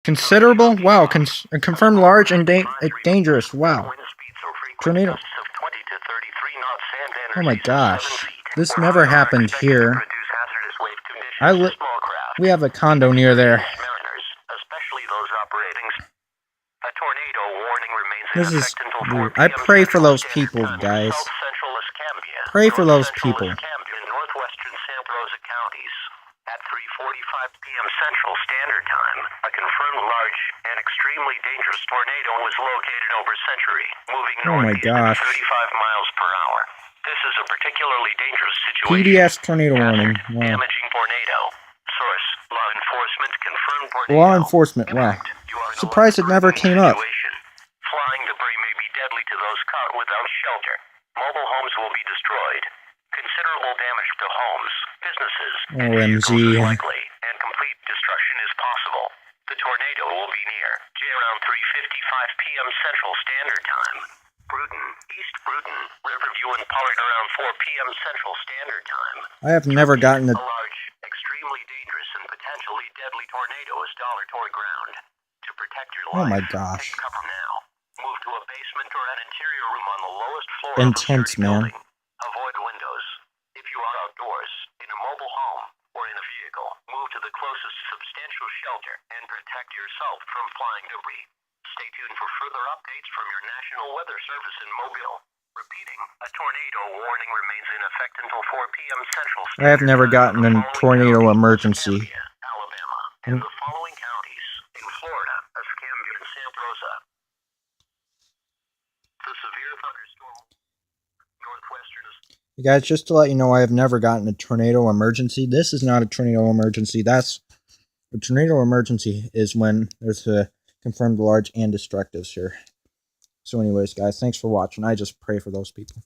Considerable? Wow. Confirmed large and dangerous. Wow. Tornado. Oh my gosh. This never happened here. We have a condo near there. This is weird. I pray for those people, guys. Pray for those people. Northwestern Santa Rosa counties at 3:45 p.m. Central Standard Time. A confirmed large and extremely dangerous tornado was located over Century, moving northeast at 35 miles per hour. This is a particularly dangerous situation. PDS tornado warning. Wow. Damaging tornado. Source: law enforcement confirmed tornado. Law enforcement. Wow. Surprised it never came up. Flying debris may be deadly to those caught without shelter. Mobile homes will be destroyed. Considerable damage to homes, businesses, and vehicles is likely, and complete destruction is possible. The tornado will be near around 3:55 p.m. Central Standard Time. Brewton, East Brewton, Riverview, and Pollard around 4 p.m. Central Standard Time. I have never gotten a large, extremely dangerous, and potentially deadly tornado is dollar toward ground. To protect your life, oh my gosh. take cover now. Move to a basement or an interior room on the lowest floor intense, of a man. building. Avoid windows. If you are outdoors, in a mobile home, or in a vehicle, move to the closest substantial shelter and protect yourself from flying debris. Stay tuned for further updates from your National Weather Service in Mobile. Repeating, a tornado warning remains in effect until 4 p.m. Central Standard. I have never gotten a tornado emergency. Escambia, Alabama, and the following counties in Florida, Escambia and Santa Rosa. The severe thunderstorm northwestern is... You guys, just to let you know, I have never gotten a tornado emergency. This is not a tornado emergency. That's a tornado emergency is when there's a confirmed large and destructives here. So anyways, guys, thanks for watching. I just pray for those people.